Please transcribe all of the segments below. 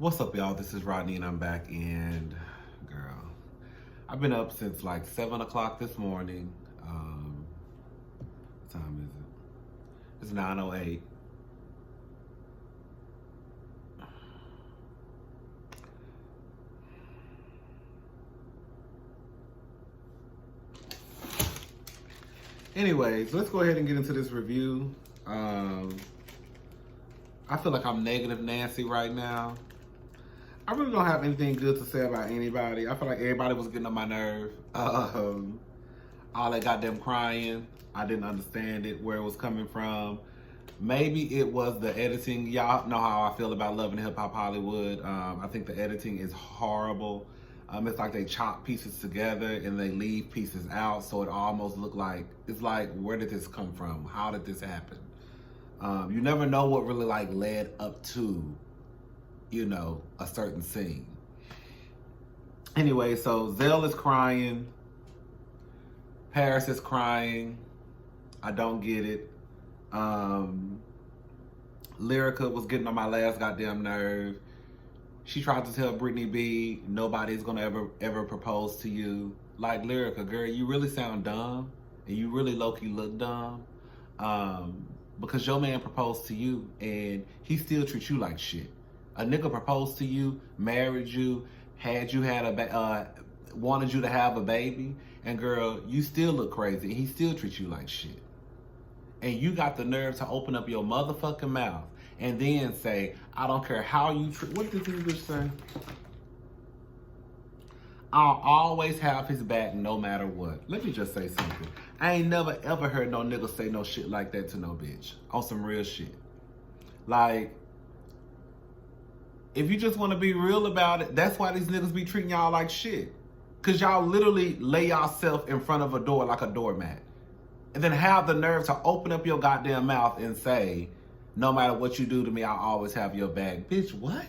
What's up, y'all? This is Rodney, and I'm back. And girl, I've been up since like 7 o'clock this morning. What time is it? It's 9:08. Anyways, let's go ahead and get into this review. I feel like I'm negative Nancy right now. I really don't have anything good to say about anybody. I feel like everybody was getting on my nerve. All that goddamn crying, I didn't understand it, where it was coming from. Maybe it was the editing. Y'all know how I feel about Love and Hip Hop Hollywood. I think the editing is horrible. It's like they chop pieces together and they leave pieces out, so it almost look like, it's like, where did this come from? How did this happen? You never know what really like led up to, you know, a certain scene. Anyway, so Zell is crying. Paris is crying. I don't get it. Lyrica was getting on my last goddamn nerve. She tried to tell Brittany B, nobody's gonna ever propose to you. Like, Lyrica, girl, you really sound dumb, and you really low-key look dumb. Because your man proposed to you, and he still treats you like shit. A nigga proposed to you, married you, wanted you to have a baby, and girl, you still look crazy, and he still treats you like shit. And you got the nerve to open up your motherfucking mouth and then say, I don't care how you treat. What did this bitch say? I'll always have his back no matter what. Let me just say something. I ain't never ever heard no nigga say no shit like that to no bitch. On some real shit. Like, if you just want to be real about it, that's why these niggas be treating y'all like shit. Cause y'all literally lay yourself in front of a door like a doormat. And then have the nerve to open up your goddamn mouth and say, no matter what you do to me, I'll always have your back. Bitch, what?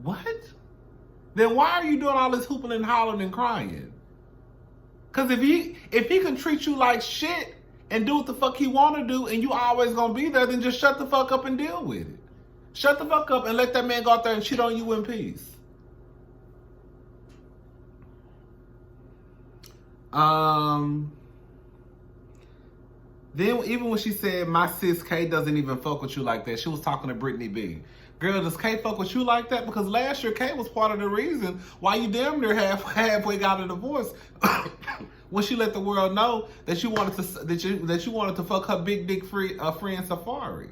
What? Then why are you doing all this hooping and hollering and crying? Cause if he can treat you like shit and do what the fuck he wanna do and you always gonna be there, then just shut the fuck up and deal with it. Shut the fuck up and let that man go out there and cheat on you in peace. Then even when she said, my sis K doesn't even fuck with you like that, she was talking to Brittany B. Girl, does K fuck with you like that? Because last year K was part of the reason why you damn near halfway got a divorce. When she let the world know that you wanted to fuck her big dick friend Safari.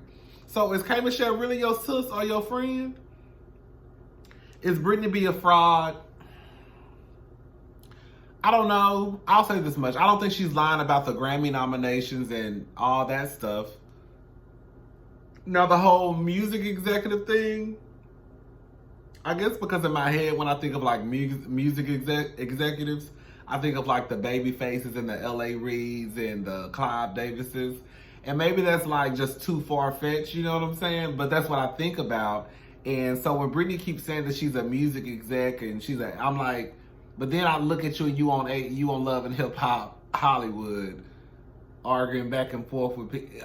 So is K Michelle really your sis or your friend? Is Brittany B a fraud? I don't know. I'll say this much. I don't think she's lying about the Grammy nominations and all that stuff. Now, the whole music executive thing, I guess because in my head, when I think of like music executives, I think of like the Baby Faces and the L.A. Reids and the Clive Davises. And maybe that's like just too far-fetched, you know what I'm saying? But that's what I think about. And so when Brittany keeps saying that she's a music exec and I'm like, but then I look at you and you on Love and Hip Hop Hollywood arguing back and forth with people.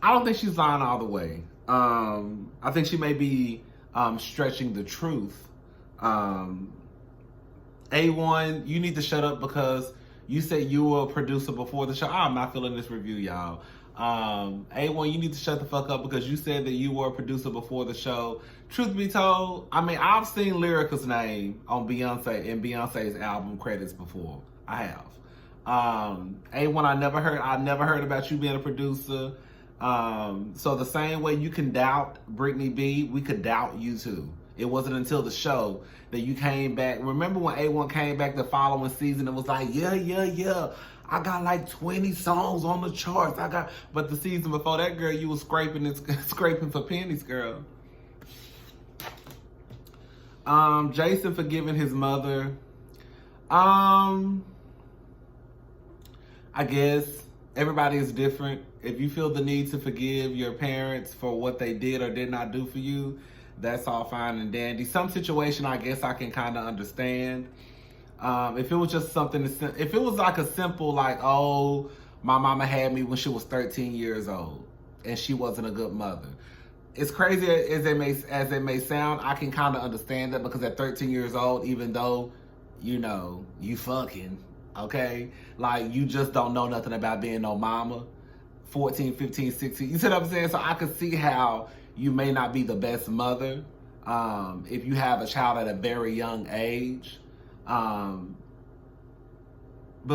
I don't think she's lying all the way. I think she may be stretching the truth. A1, you need to shut up because you said you were a producer before the show. I'm not feeling this review, y'all. A1, you need to shut the fuck up because you said that you were a producer before the show. Truth be told, I mean, I've seen Lyrica's name on Beyonce's album credits before. I have. A1, I never heard about you being a producer. So the same way you can doubt Brittany B, we could doubt you too. It wasn't until the show that you came back. Remember when A1 came back the following season and was like, yeah. I got like 20 songs on the charts. But the season before that, girl, you was scraping for pennies, girl. Jason forgiving his mother. I guess everybody is different. If you feel the need to forgive your parents for what they did or did not do for you, that's all fine and dandy. Some situation, I guess I can kind of understand. If it was just something, if it was like a simple, like, oh, my mama had me when she was 13 years old and she wasn't a good mother. as crazy as it may sound, I can kind of understand that, because at 13 years old, even though, you know, you fucking, okay, like, you just don't know nothing about being no mama. 14, 15, 16, you see what I'm saying? So I could see how you may not be the best mother if you have a child at a very young age. But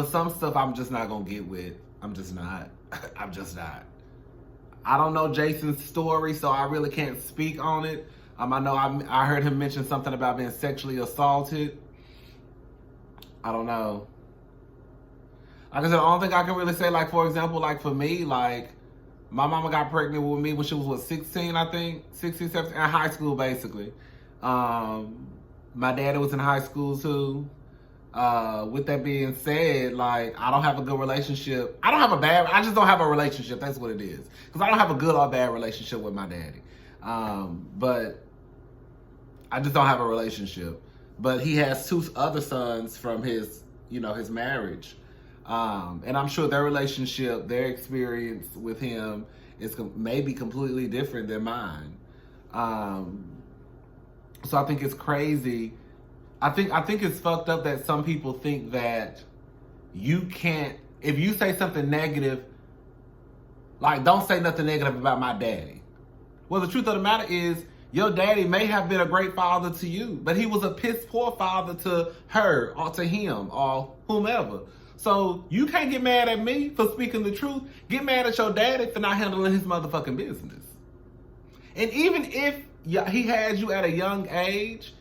some stuff I'm just not gonna get with. I'm just not. I'm just not. I don't know Jason's story, so I really can't speak on it. I know I heard him mention something about being sexually assaulted. I don't know. Like I said, the only thing I can really say, like, for example, like, for me, like, my mama got pregnant with me when she was, what, 16, I think? 16, 17, in high school, basically. My daddy was in high school, too. With that being said, like, I don't have a good relationship. I just don't have a relationship. That's what it is. Because I don't have a good or bad relationship with my daddy. But I just don't have a relationship. But he has 2 other sons from his, you know, his marriage. And I'm sure their relationship, their experience with him is maybe completely different than mine. So I think it's crazy. I think it's fucked up that some people think that you can't, if you say something negative, like, don't say nothing negative about my daddy. Well, the truth of the matter is, your daddy may have been a great father to you, but he was a piss poor father to her or to him or whomever. So you can't get mad at me for speaking the truth. Get mad at your daddy for not handling his motherfucking business. And even if he had you at a young age,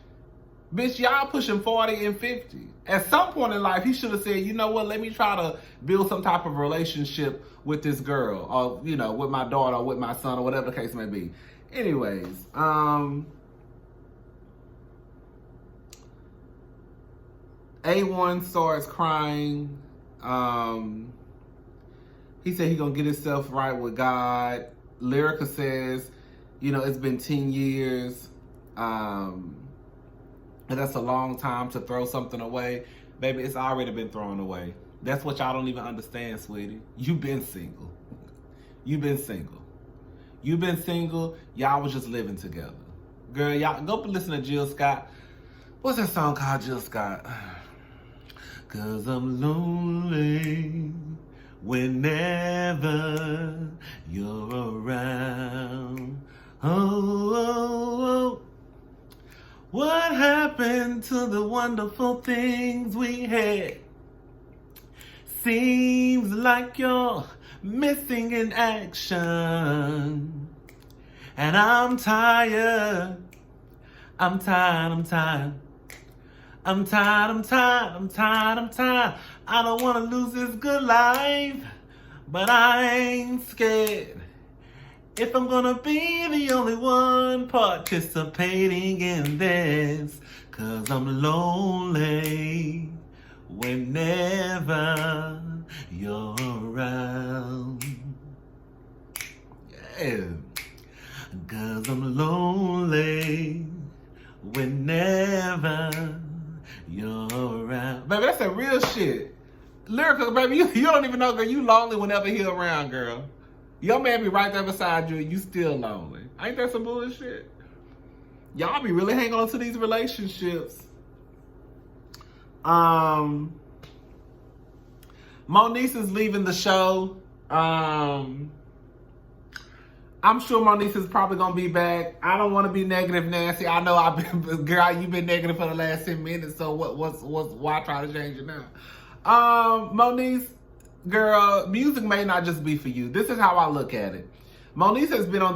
bitch, y'all pushing 40 and 50. At some point in life, he should have said, you know what, let me try to build some type of relationship with this girl, or, you know, with my daughter, or with my son, or whatever the case may be. Anyways, A1 starts crying. He said he gonna get himself right with God. Lyrica says, you know, it's been 10 years. And that's a long time to throw something away. Baby, it's already been thrown away. That's what y'all don't even understand, sweetie. You've been single. You've been single. You've been single. Y'all was just living together. Girl, y'all go listen to Jill Scott. What's that song called, Jill Scott? 'Cause I'm lonely whenever you're around. Oh, oh, oh. What happened to the wonderful things we had? Seems like you're missing in action. And I'm tired. I'm tired, I'm tired. I'm tired, I'm tired, I'm tired, I'm tired. I don't want to lose this good life, but I ain't scared. If I'm gonna be the only one participating in this, 'cause I'm lonely whenever you're around. Yeah. 'Cause I'm lonely whenever you're around. Baby, that's that real shit. Lyrical, baby, you don't even know, girl, you lonely whenever he around, girl. Your man be right there beside you and you still lonely. Ain't that some bullshit? Y'all be really hanging on to these relationships. Moniece is leaving the show. I'm sure Moniece is probably gonna be back. I don't want to be negative, Nancy. I know girl, you've been negative for the last 10 minutes. So why try to change it now? Moniece, girl, music may not just be for you. This is how I look at it. Moniece has been on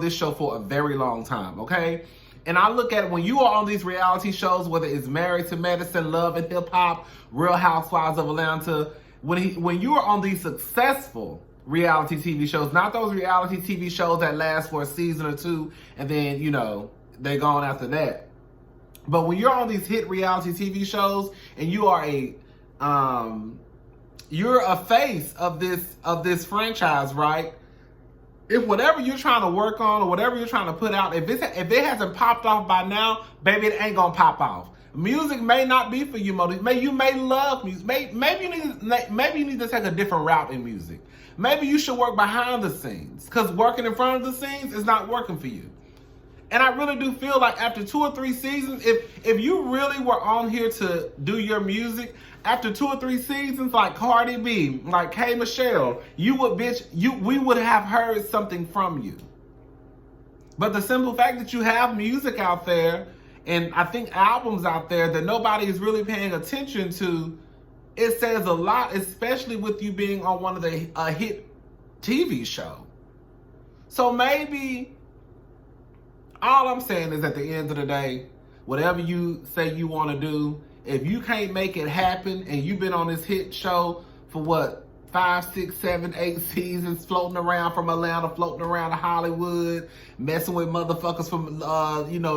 this show for a very long time, okay? And I look at it, when you are on these reality shows, whether it's Married to Medicine, Love and Hip Hop, Real Housewives of Atlanta, when you are on these successful reality TV shows, not those reality TV shows that last for a season or two and then, you know, they're gone after that. But when you're on these hit reality TV shows and you are you're a face of this franchise, right? If whatever you're trying to work on or whatever you're trying to put out, if it hasn't popped off by now, baby, it ain't gonna pop off. Music may not be for you, Moniece. You may love music. Maybe you need to take a different route in music. Maybe you should work behind the scenes, because working in front of the scenes is not working for you. And I really do feel like after 2 or 3 seasons, if you really were on here to do your music, after 2 or 3 seasons, like Cardi B, like K Michelle, we would have heard something from you. But the simple fact that you have music out there, and I think albums out there that nobody is really paying attention to, it says a lot, especially with you being on one of a hit TV show. So maybe all I'm saying is at the end of the day, whatever you say you want to do, if you can't make it happen and you've been on this hit show for what, 5, 6, 7, 8 seasons, floating around from Atlanta, floating around to Hollywood, messing with motherfuckers from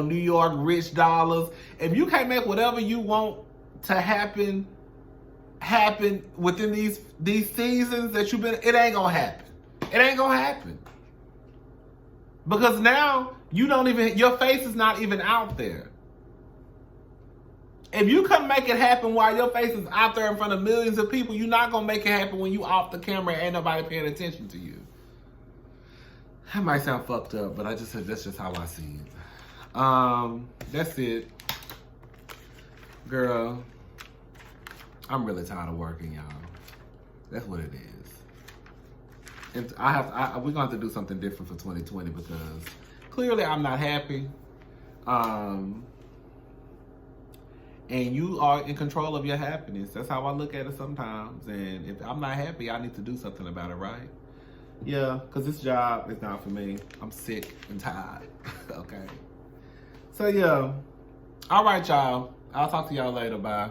New York, rich dollars. If you can't make whatever you want to happen within these seasons that you've been, it ain't gonna happen. It ain't gonna happen. Because now your face is not even out there. If you couldn't make it happen while your face is out there in front of millions of people, you're not gonna make it happen when you off the camera and ain't nobody paying attention to you. That might sound fucked up, but that's just how I see it. That's it. Girl, I'm really tired of working, y'all. That's what it is. And we're gonna have to do something different for 2020 because clearly I'm not happy. And you are in control of your happiness. That's how I look at it sometimes. And if I'm not happy, I need to do something about it, right? Yeah, because this job is not for me. I'm sick and tired. Okay. So, yeah. All right, y'all. I'll talk to y'all later. Bye.